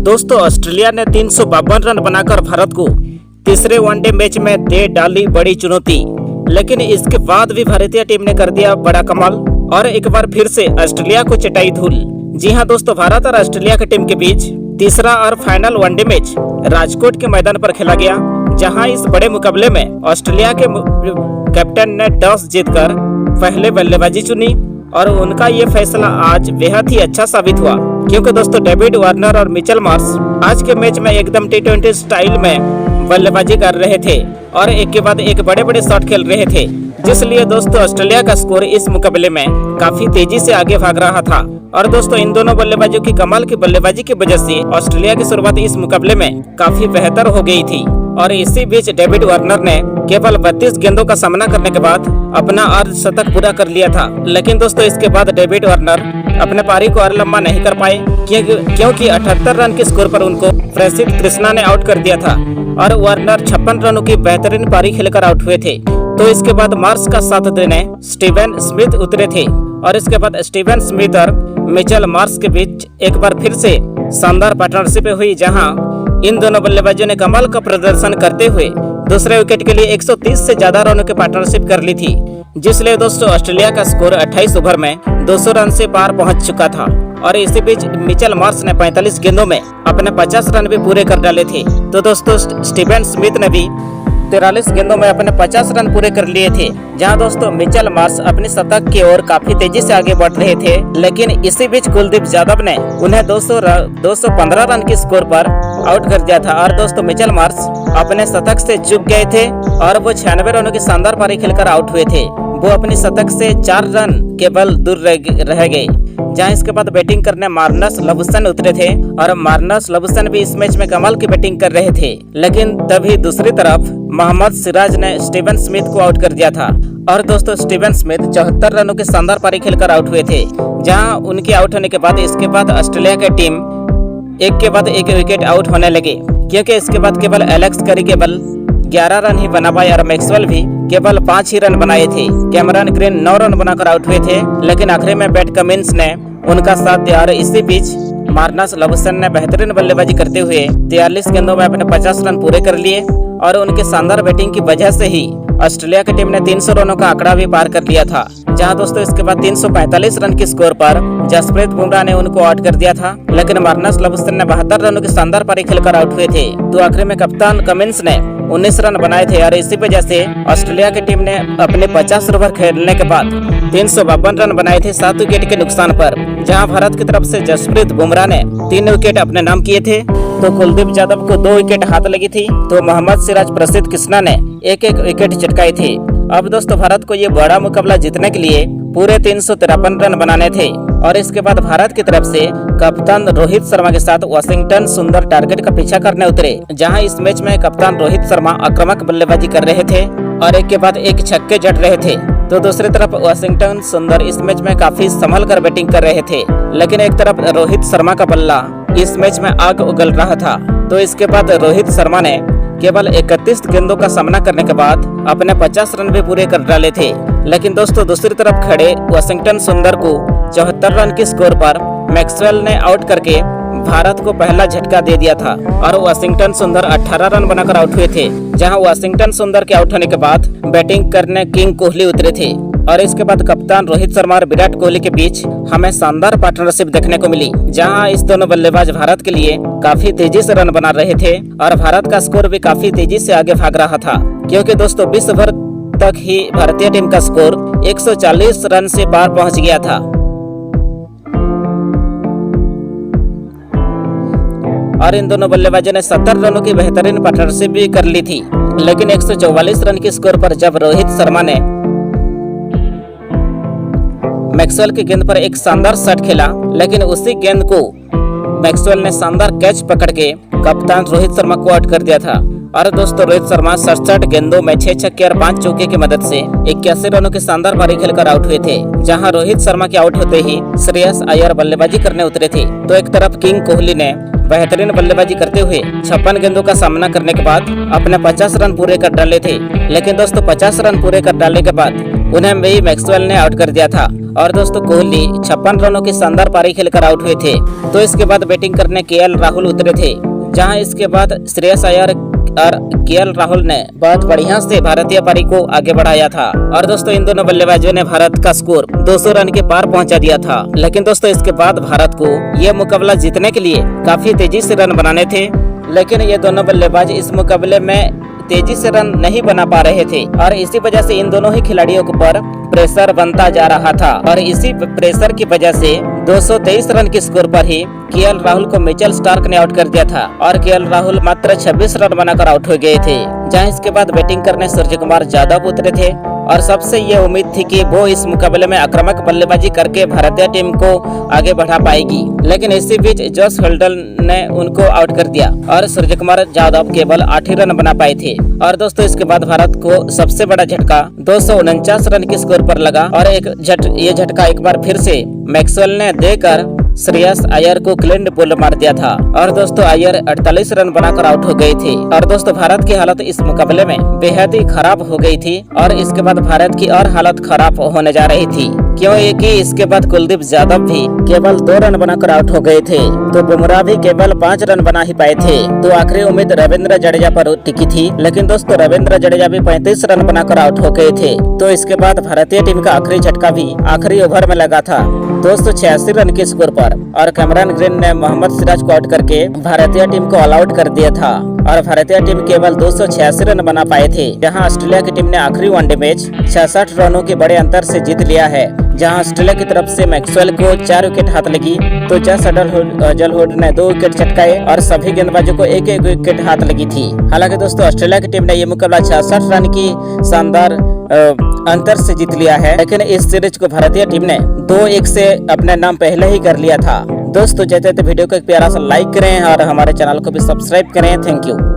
दोस्तों ऑस्ट्रेलिया ने 352 रन बनाकर भारत को तीसरे वनडे मैच में दे डाली बड़ी चुनौती। लेकिन इसके बाद भी भारतीय टीम ने कर दिया बड़ा कमाल और एक बार फिर से ऑस्ट्रेलिया को चटाई धूल। जी हां दोस्तों, भारत और ऑस्ट्रेलिया की टीम के बीच तीसरा और फाइनल वनडे मैच राजकोट के मैदान पर खेला गया, जहां इस बड़े मुकाबले में ऑस्ट्रेलिया के कैप्टन ने टॉस जीतकर पहले बल्लेबाजी चुनी और उनका ये फैसला आज बेहद ही अच्छा साबित हुआ, क्योंकि दोस्तों डेविड वार्नर और मिचेल मार्श आज के मैच में एकदम टी20 स्टाइल में बल्लेबाजी कर रहे थे और एक के बाद एक बड़े बड़े शॉट खेल रहे थे, जिसलिए दोस्तों ऑस्ट्रेलिया का स्कोर इस मुकाबले में काफी तेजी से आगे भाग रहा था। और दोस्तों इन दोनों बल्लेबाजों की कमाल की बल्लेबाजी की वजह से ऑस्ट्रेलिया की शुरुआत इस मुकाबले में काफी बेहतर हो गई थी। और इसी बीच डेविड वार्नर ने केवल 32 गेंदों का सामना करने के बाद अपना अर्धशतक पूरा कर लिया था। लेकिन दोस्तों इसके बाद डेविड वार्नर अपने पारी को और लंबा नहीं कर पाए, क्योंकि 78 रन के स्कोर पर उनको प्रसिद्ध कृष्णा ने आउट कर दिया था और वार्नर 56 रनों की बेहतरीन पारी खेलकर आउट हुए थे। तो इसके बाद मार्श का साथ देने स्टीवन स्मिथ उतरे थे और इसके बाद स्टीवन स्मिथ और मिचेल मार्श के बीच एक बार फिर से शानदार पार्टनरशिप हुई, जहां इन दोनों बल्लेबाजों ने कमाल का प्रदर्शन करते हुए दूसरे विकेट के लिए 130 से ज्यादा रनों की पार्टनरशिप कर ली थी, जिसलिए दोस्तों ऑस्ट्रेलिया का स्कोर 28 ओवर में 200 रन से पार पहुंच चुका था। और इसी बीच मिचेल मार्श ने 45 गेंदों में अपने 50 रन भी पूरे कर डाले थे। तो दोस्तों स्टीवन स्मिथ ने भी 43 गेंदों में अपने 50 रन पूरे कर लिए थे, जहां दोस्तों मिचेल मार्श अपनी शतक की ओर काफी तेजी से आगे बढ़ रहे थे। लेकिन इसी बीच कुलदीप यादव ने उन्हें 215 रन के स्कोर पर आउट कर दिया था और दोस्तों मिचेल मार्श अपने शतक से चूक गए थे और वो 96 रनों की शानदार पारी खेलकर आउट हुए थे। वो अपनी शतक से 4 रन केवल दूर रह गए, जहां इसके बाद बैटिंग करने मार्नस लबुशन उतरे थे और मार्नस लबुशन भी इस मैच में कमाल की बैटिंग कर रहे थे। लेकिन तभी दूसरी तरफ मोहम्मद सिराज ने स्टीवन स्मिथ को आउट कर दिया था और दोस्तों स्टीवन स्मिथ 74 रनों की शानदार पारी खेलकर आउट हुए थे, जहां उनके आउट होने के बाद इसके बाद ऑस्ट्रेलिया की टीम एक के बाद एक विकेट आउट होने लगे, क्योंकि इसके बाद केवल एलेक्स कैरी केवल 11 रन ही बना पाए और मैक्सवेल भी केवल 5 ही रन बनाए थे। कैमरन ग्रीन 9 रन बनाकर आउट हुए थे, लेकिन आखिरी में पैट कमिंस ने उनका साथ दिया और इसी बीच मार्नस लबुशन ने बेहतरीन बल्लेबाजी करते हुए 43 गेंदों में अपने 50 रन पूरे कर लिए और उनके शानदार बैटिंग की वजह से ही ऑस्ट्रेलिया की टीम ने 300 रनों का आंकड़ा भी पार कर लिया था, जहां दोस्तों इसके बाद 345 रन के स्कोर पर जसप्रीत बुमराह ने उनको आउट कर दिया था। लेकिन मार्नस लबुशन ने 72 रनों की शानदार पारी खेलकर आउट हुए थे। तो आखिर में कप्तान कमिंस ने 19 रन बनाए थे और इसी वजह से ऑस्ट्रेलिया की टीम ने अपने 50 ओवर खेलने के बाद 352 रन बनाए थे 7 विकेट के नुकसान पर, जहां भारत की तरफ से जसप्रीत बुमराह ने 3 विकेट अपने नाम किए थे, तो कुलदीप यादव को 2 विकेट हाथ लगी थी, तो मोहम्मद सिराज प्रसिद्ध कृष्णा ने एक विकेट चटकाए थे। अब दोस्तों भारत को ये बड़ा मुकाबला जीतने के लिए पूरे 353 रन बनाने थे और इसके बाद भारत की तरफ से कप्तान रोहित शर्मा के साथ वाशिंगटन सुंदर टारगेट का पीछा करने उतरे, जहां इस मैच में कप्तान रोहित शर्मा आक्रामक बल्लेबाजी कर रहे थे और एक के बाद एक छक्के जड़ रहे थे। तो दूसरी तरफ वाशिंगटन सुंदर इस मैच में काफी संभल कर बैटिंग कर रहे थे, लेकिन एक तरफ रोहित शर्मा का बल्ला इस मैच में आग उगल रहा था। तो इसके बाद रोहित शर्मा ने केवल 31 गेंदों का सामना करने के बाद अपने 50 रन भी पूरे कर डाले थे। लेकिन दोस्तों दूसरी तरफ खड़े वाशिंगटन सुंदर को 74 रन के स्कोर पर मैक्सवेल ने आउट करके भारत को पहला झटका दे दिया था और वाशिंगटन सुंदर 18 रन बनाकर आउट हुए थे, जहां वाशिंगटन सुंदर के आउट होने के बाद बैटिंग करने किंग कोहली उतरे थे और इसके बाद कप्तान रोहित शर्मा और विराट कोहली के बीच हमें शानदार पार्टनरशिप देखने को मिली, जहां इस दोनों बल्लेबाज भारत के लिए काफी तेजी से रन बना रहे थे और भारत का स्कोर भी काफी तेजी से आगे भाग रहा था, क्योंकि दोस्तों 20 ओवर तक ही भारतीय टीम का स्कोर 140 रन से पार पहुंच गया था। और इन दोनों बल्लेबाजों ने 70 रनों की बेहतरीन पार्टनरशिप भी कर ली थी। लेकिन 144 रन के स्कोर पर जब रोहित शर्मा ने मैक्सवेल की गेंद पर एक शानदार शॉट खेला, लेकिन उसी गेंद को मैक्सवेल ने शानदार कैच पकड़ के कप्तान रोहित शर्मा को आउट कर दिया था। और दोस्तों रोहित शर्मा 67 गेंदों में 6 छक्के और 5 चौके की मदद से 81 रनों की शानदार पारी खेलकर आउट हुए थे, जहां रोहित शर्मा के आउट होते ही श्रेयस अय्यर बल्लेबाजी करने उतरे थे। तो एक तरफ किंग कोहली ने बेहतरीन बल्लेबाजी करते हुए 56 गेंदों का सामना करने के बाद अपने 50 रन पूरे कर डाले थे। लेकिन दोस्तों 50 रन पूरे कर डालने के बाद उन्हें भी मैक्सवेल ने आउट कर दिया था। और दोस्तों कोहली 56 रनों की शानदार पारी खेलकर आउट हुए थे। तो इसके बाद बैटिंग करने केएल राहुल उतरे थे, जहां इसके बाद श्रेयस अय्यर और केएल राहुल ने बहुत बढ़िया से भारतीय पारी को आगे बढ़ाया था। और दोस्तों इन दोनों बल्लेबाजों ने भारत का स्कोर 200 रन के पार पहुंचा दिया था। लेकिन दोस्तों इसके बाद भारत को यह मुकाबला जीतने के लिए काफी तेजी से रन बनाने थे, लेकिन ये दोनों बल्लेबाज इस मुकाबले में तेजी से रन नहीं बना पा रहे थे और इसी वजह से इन दोनों ही खिलाड़ियों पर प्रेशर बनता जा रहा था। और इसी प्रेशर की वजह से 223 रन के स्कोर पर ही केएल राहुल को मिचेल स्टार्क ने आउट कर दिया था और केएल राहुल मात्र 26 रन बनाकर आउट हो गए थे। जहां इसके बाद बैटिंग करने सूर्यकुमार यादव उतरे थे और सबसे ये उम्मीद थी कि वो इस मुकाबले में आक्रामक बल्लेबाजी करके भारतीय टीम को आगे बढ़ा पाएगी, लेकिन इसी बीच जॉस होल्डर ने उनको आउट कर दिया और सूर्यकुमार यादव केवल 8 ही रन बना पाए थे। और दोस्तों इसके बाद भारत को सबसे बड़ा झटका 249 रन के स्कोर पर लगा और ये झटका एक बार फिर से मैक्सवेल ने देकर श्रेयस अय्यर को क्लीन बोल्ड मार दिया था। और दोस्तों अय्यर 48 रन बनाकर आउट हो गए थे। और दोस्तों भारत की हालत इस मुकाबले में बेहद ही खराब हो गई थी और इसके बाद भारत की और हालत खराब होने जा रही थी, क्योंकि इसके बाद कुलदीप यादव भी केवल 2 रन बनाकर आउट हो गए थे, तो बुमराह भी केवल 5 रन बना ही पाए थे। तो आखिरी उम्मीद रविंद्र जडेजा पर टिकी थी, लेकिन दोस्तों रविंद्र जडेजा भी 35 रन बनाकर आउट हो गए थे। तो इसके बाद भारतीय टीम का आखिरी झटका भी आखिरी ओवर में लगा था 286 रन के स्कोर पर और कैमरन ग्रीन ने मोहम्मद सिराज को आउट करके भारतीय टीम को ऑल आउट कर दिया था और भारतीय टीम केवल 286 रन बना पाए थे। जहां ऑस्ट्रेलिया की टीम ने आखिरी वनडे मैच 66 रनों के बड़े अंतर से जीत लिया है। जहां ऑस्ट्रेलिया की तरफ से मैक्सवेल को 4 विकेट हाथ लगी, तो जस हजलवुड ने 2 विकेट चटकाए और सभी गेंदबाजों को एक एक विकेट हाथ लगी थी। हालांकि दोस्तों ऑस्ट्रेलिया की टीम ने यह मुकाबला 66 रन की शानदार अंतर से जीत लिया है, लेकिन इस सीरीज को भारतीय टीम ने 2-1 से अपने नाम पहले ही कर लिया था। दोस्तों चाहते वीडियो को एक प्यारा सा लाइक करें और हमारे चैनल को भी सब्सक्राइब करें। Thank you.